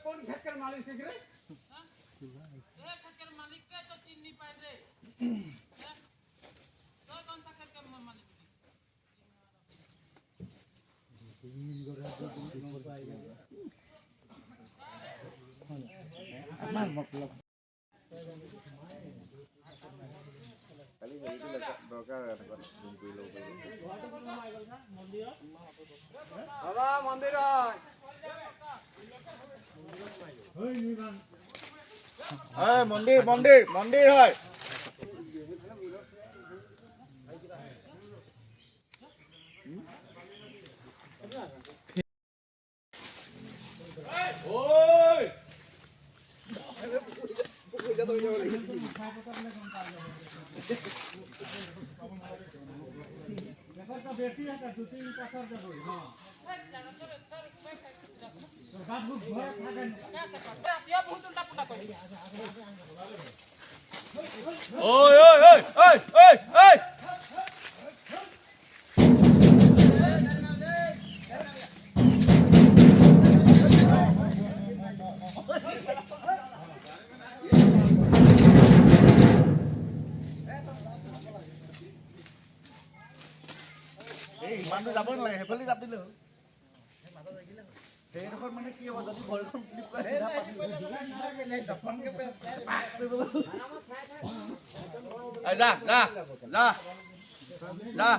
कौन खेत कर मालिक से रे? एक खेत कर मालिक के तो चिन्ह नहीं पाए रे। तो कौन सा खेत कर मालिक? আমার মতলব খালি হেৰিটো দৰকাৰ কৰি ল'ব বাবা মন্দির হয় মন্দির মন্দির মন্দির হয় बेटी है का दो तीन पत्थर दे दो हां बात बुक घर थाके क्या बहुत उल्टा पुल्टा कर ओय ओय ओय ओय ओय ओय মানুহ যাব নালাগে সেইফালে যাব দিলে সেইডোখৰ মানে কি হ'ব যদি বলখন ক্লিপ কৰে যা যা যা যা